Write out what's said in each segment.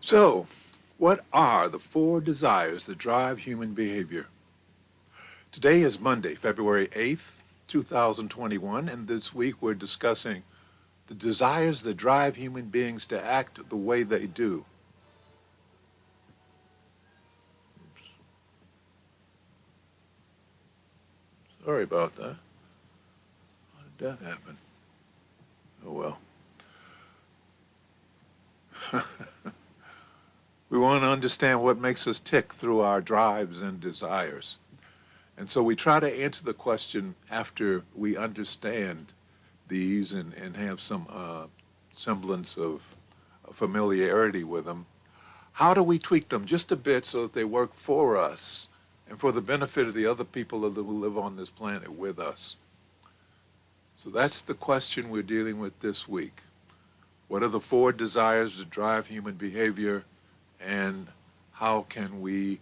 So, what are the four desires that drive human behavior? Today is Monday, February 8th, 2021, and this week we're discussing the desires that drive human beings to act the way they do. Sorry about that. How did that happen? Oh well. We want to understand what makes us tick through our drives and desires. And so we try to answer the question after we understand these and have some semblance of familiarity with them. How do we tweak them just a bit so that they work for us and for the benefit of the other people who live on this planet with us? So that's the question we're dealing with this week. What are the four desires that drive human behavior, and how can we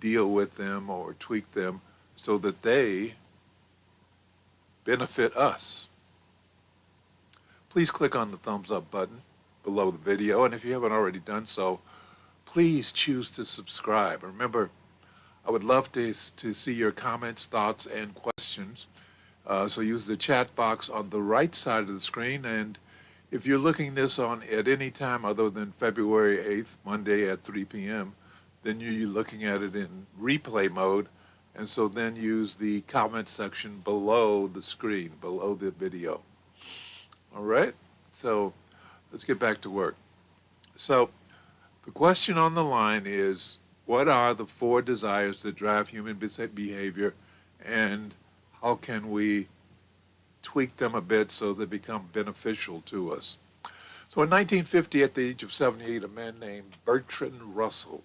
deal with them or tweak them so that they benefit us? Please click on the thumbs up button below the video, and if you haven't already done so, please choose to subscribe. Remember, I would love to see your comments, thoughts, and questions. So use the chat box on the right side of the screen, and if you're looking this on at any time other than February 8th, Monday at 3 p.m., then you're looking at it in replay mode, and so then use the comment section below the screen, below the video. All right? So let's get back to work. So the question on the line is, what are the four desires that drive human behavior, and how can we tweak them a bit so they become beneficial to us? So in 1950, at the age of 78, a man named Bertrand Russell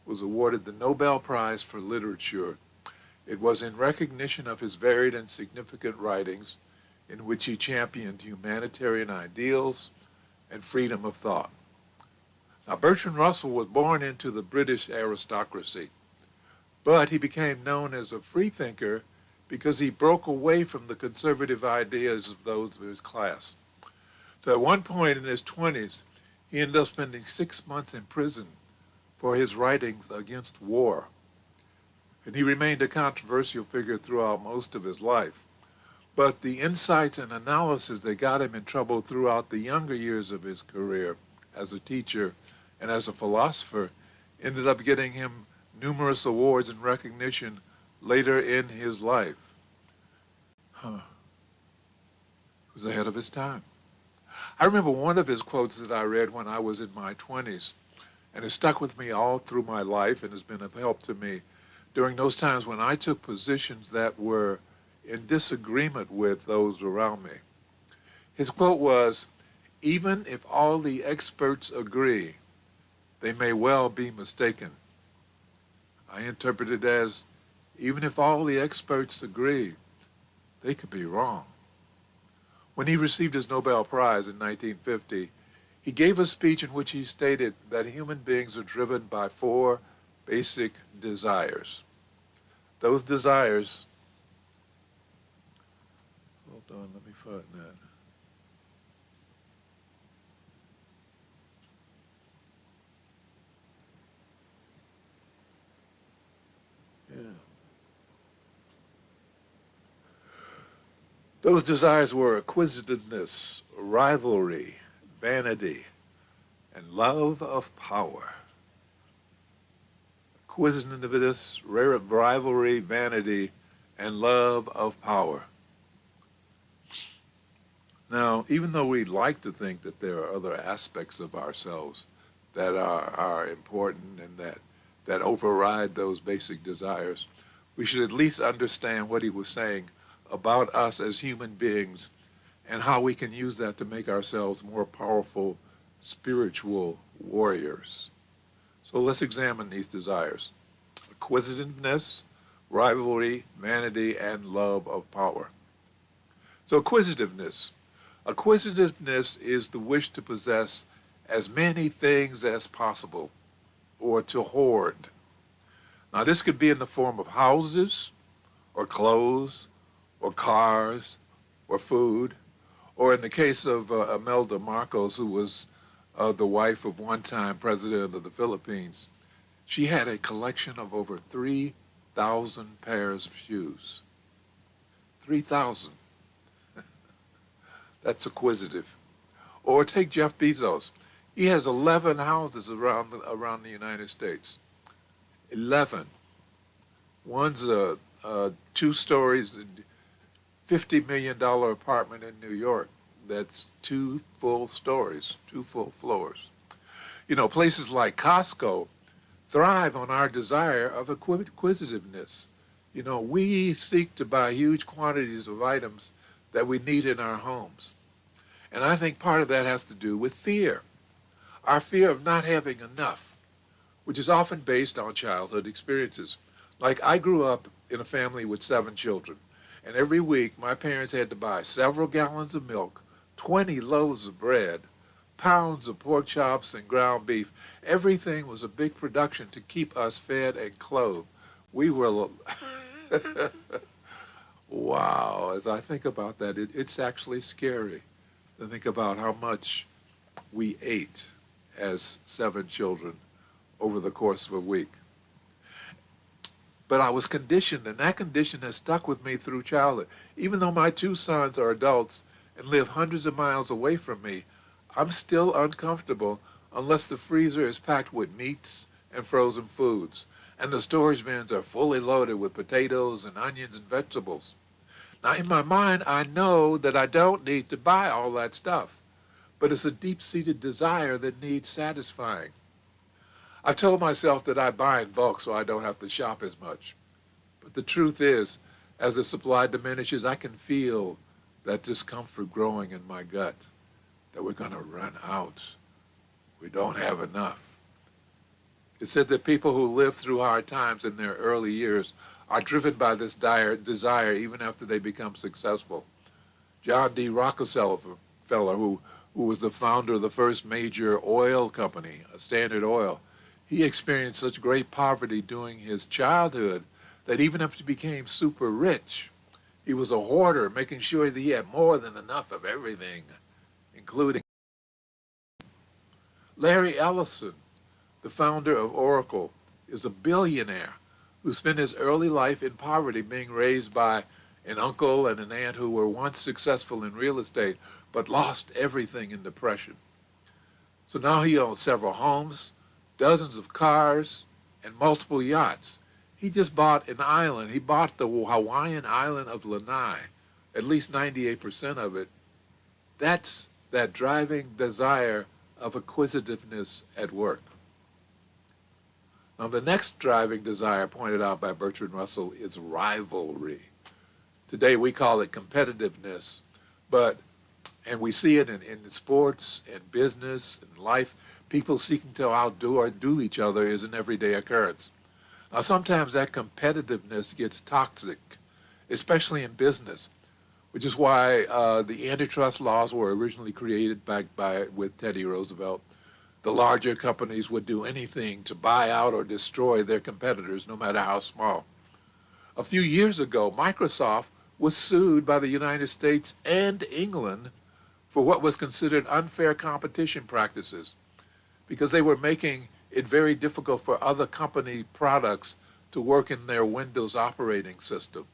was awarded the Nobel Prize for Literature. It was in recognition of his varied and significant writings in which he championed humanitarian ideals and freedom of thought. Now, Bertrand Russell was born into the British aristocracy, but he became known as a freethinker because he broke away from the conservative ideas of those of his class. So at one point in his 20s, he ended up spending 6 months in prison for his writings against war. And he remained a controversial figure throughout most of his life. But the insights and analysis that got him in trouble throughout the younger years of his career as a teacher and as a philosopher ended up getting him numerous awards and recognition later in his life. He was ahead of his time. I remember one of his quotes that I read when I was in my 20s, and it stuck with me all through my life and has been of help to me during those times when I took positions that were in disagreement with those around me. His quote was, "Even if all the experts agree, they may well be mistaken." I interpret it as, even if all the experts agree, they could be wrong. When he received his Nobel Prize in 1950, he gave a speech in which he stated that human beings are driven by four basic desires. Those desires, hold on, let me find that. Those desires were acquisitiveness, rivalry, vanity, and love of power. Acquisitiveness, rivalry, vanity, and love of power. Now, even though we like to think that there are other aspects of ourselves that are important and that override those basic desires, we should at least understand what he was saying about us as human beings and how we can use that to make ourselves more powerful spiritual warriors. So let's examine these desires. Acquisitiveness, rivalry, vanity, and love of power. So acquisitiveness. Acquisitiveness is the wish to possess as many things as possible or to hoard. Now this could be in the form of houses or clothes or cars or food, or in the case of Imelda Marcos, who was the wife of one-time president of the Philippines. She had a collection of over 3,000 pairs of shoes. 3,000. That's acquisitive. Or take Jeff Bezos. He has 11 houses around the United States. 11. One's a 2 stories, $50 million apartment in New York. That's 2 full stories, 2 full floors. You know, places like Costco thrive on our desire of acquisitiveness. You know, we seek to buy huge quantities of items that we need in our homes. And I think part of that has to do with fear. Our fear of not having enough, which is often based on childhood experiences. Like, I grew up in a family with 7 children, and every week my parents had to buy several gallons of milk, 20 loaves of bread, pounds of pork chops and ground beef. Everything was a big production to keep us fed and clothed. We were, wow, as I think about that, it's actually scary to think about how much we ate as 7 children over the course of a week. But I was conditioned, and that condition has stuck with me through childhood. Even though my 2 sons are adults and live hundreds of miles away from me, I'm still uncomfortable unless the freezer is packed with meats and frozen foods, and the storage bins are fully loaded with potatoes and onions and vegetables. Now, in my mind, I know that I don't need to buy all that stuff, but it's a deep-seated desire that needs satisfying. I told myself that I buy in bulk so I don't have to shop as much. But the truth is, as the supply diminishes, I can feel that discomfort growing in my gut, that we're going to run out. We don't have enough. It's said that people who live through hard times in their early years are driven by this dire desire even after they become successful. John D. Rockefeller, who was the founder of the first major oil company, Standard Oil, he experienced such great poverty during his childhood that even after he became super rich, he was a hoarder, making sure that he had more than enough of everything, including Larry Ellison, the founder of Oracle, is a billionaire who spent his early life in poverty being raised by an uncle and an aunt who were once successful in real estate but lost everything in depression. So now he owns several homes, dozens of cars, and multiple yachts. He just bought an island. He bought the Hawaiian island of Lanai, at least 98% of it. That's that driving desire of acquisitiveness at work. Now, the next driving desire pointed out by Bertrand Russell is rivalry. Today we call it competitiveness, and we see it in sports and business and life. People seeking to outdo or do each other is an everyday occurrence. Now, sometimes that competitiveness gets toxic, especially in business, which is why the antitrust laws were originally created with Teddy Roosevelt. The larger companies would do anything to buy out or destroy their competitors, no matter how small. A few years ago, Microsoft was sued by the United States and England for what was considered unfair competition practices, because they were making it very difficult for other company products to work in their Windows operating system.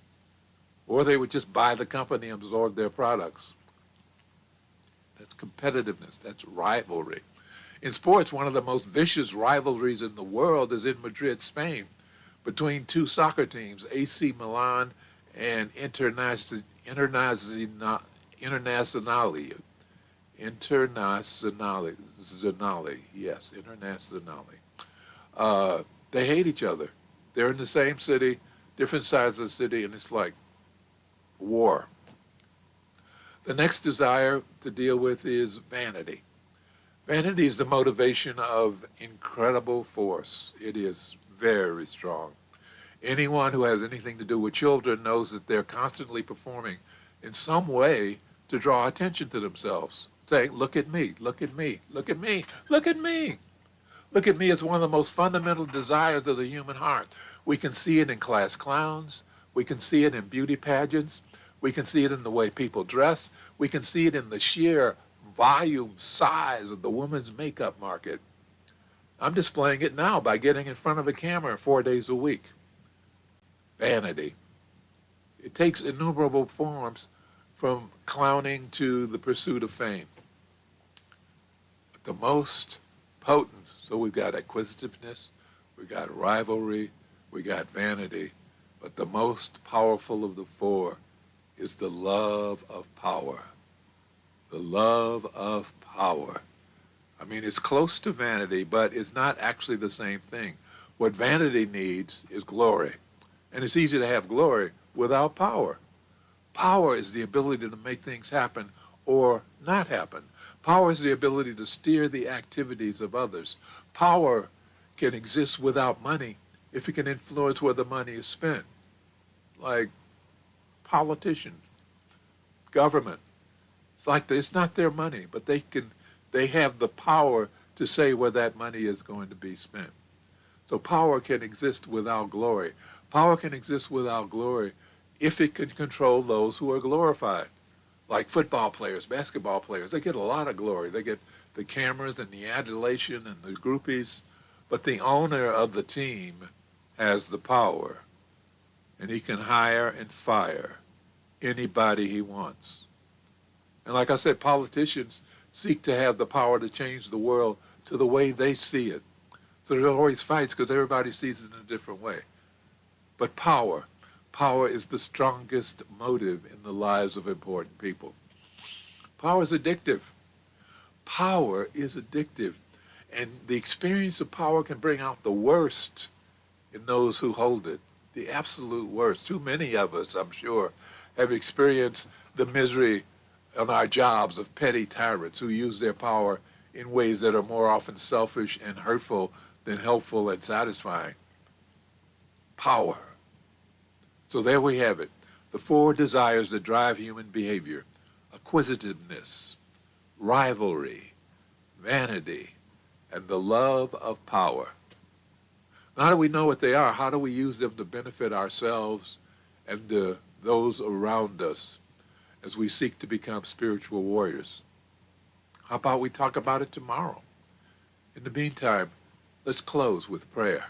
Or they would just buy the company and absorb their products. That's competitiveness. That's rivalry. In sports, one of the most vicious rivalries in the world is in Madrid, Spain, between 2 soccer teams, AC Milan and Internazionale. They hate each other. They're in the same city, different sides of the city, and it's like war. The next desire to deal with is vanity. Vanity is the motivation of incredible force. It is very strong. Anyone who has anything to do with children knows that they're constantly performing in some way to draw attention to themselves, saying, look at me, look at me, look at me, look at me. Look at me is one of the most fundamental desires of the human heart. We can see it in class clowns. We can see it in beauty pageants. We can see it in the way people dress. We can see it in the sheer volume, size of the woman's makeup market. I'm displaying it now by getting in front of a camera 4 days a week. Vanity. It takes innumerable forms from clowning to the pursuit of fame. But the most potent, so we've got acquisitiveness, we got rivalry, we got vanity, but the most powerful of the four is the love of power. The love of power. I mean, it's close to vanity, but it's not actually the same thing. What vanity needs is glory. And it's easy to have glory without power. Power is the ability to make things happen or not happen. Power is the ability to steer the activities of others. Power can exist without money if it can influence where the money is spent. Like politicians, government. It's not their money, but they have the power to say where that money is going to be spent. So power can exist without glory. Power can exist without glory if it can control those who are glorified. Like football players, basketball players, they get a lot of glory. They get the cameras and the adulation and the groupies, but the owner of the team has the power, and he can hire and fire anybody he wants. And like I said, politicians seek to have the power to change the world to the way they see it. So there are always fights because everybody sees it in a different way. But power is the strongest motive in the lives of important people. Power is addictive. Power is addictive. And the experience of power can bring out the worst in those who hold it, the absolute worst. Too many of us, I'm sure, have experienced the misery on our jobs of petty tyrants who use their power in ways that are more often selfish and hurtful than helpful and satisfying. Power. So there we have it. The four desires that drive human behavior: acquisitiveness, rivalry, vanity, and the love of power. Now that we know what they are, how do we use them to benefit ourselves and those around us as we seek to become spiritual warriors? How about we talk about it tomorrow? In the meantime, let's close with prayer.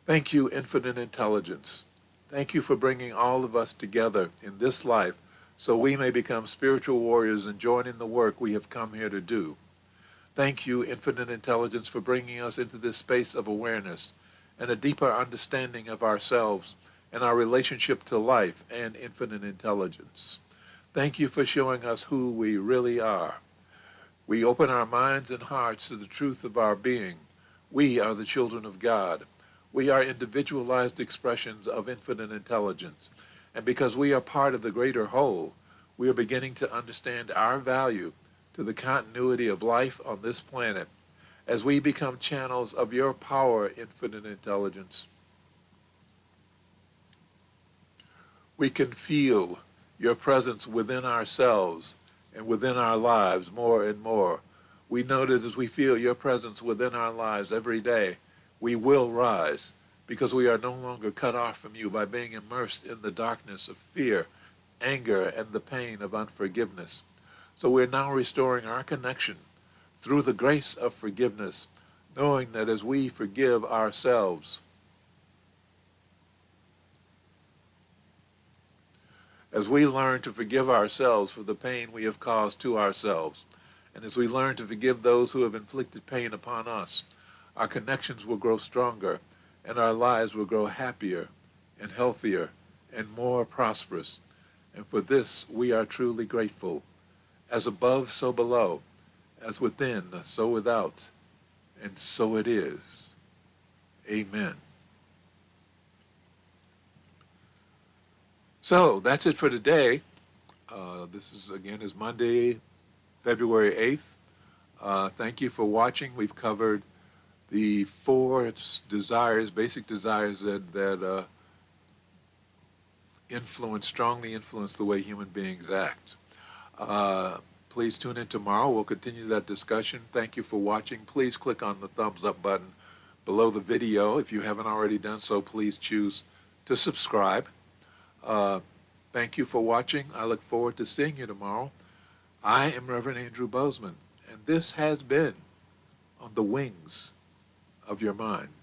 Thank you, Infinite Intelligence. Thank you for bringing all of us together in this life so we may become spiritual warriors and join in the work we have come here to do. Thank you, Infinite Intelligence, for bringing us into this space of awareness and a deeper understanding of ourselves and our relationship to life and infinite intelligence. Thank you for showing us who we really are. We open our minds and hearts to the truth of our being. We are the children of God. We are individualized expressions of infinite intelligence. And because we are part of the greater whole, we are beginning to understand our value to the continuity of life on this planet as we become channels of your power, infinite intelligence. We can feel your presence within ourselves and within our lives more and more. We know that as we feel your presence within our lives every day, we will rise because we are no longer cut off from you by being immersed in the darkness of fear, anger, and the pain of unforgiveness. So we're now restoring our connection through the grace of forgiveness, knowing that as we forgive ourselves, as we learn to forgive ourselves for the pain we have caused to ourselves, and as we learn to forgive those who have inflicted pain upon us, our connections will grow stronger, and our lives will grow happier and healthier and more prosperous. And for this, we are truly grateful. As above, so below. As within, so without. And so it is. Amen. So, that's it for today. This is Monday, February 8th. Thank you for watching. We've covered the four desires, basic desires that strongly influence the way human beings act. Please tune in tomorrow. We'll continue that discussion. Thank you for watching. Please click on the thumbs up button below the video. If you haven't already done so, please choose to subscribe. Thank you for watching. I look forward to seeing you tomorrow. I am Reverend Andrew Bozeman, and this has been On the Wings of Your Mind.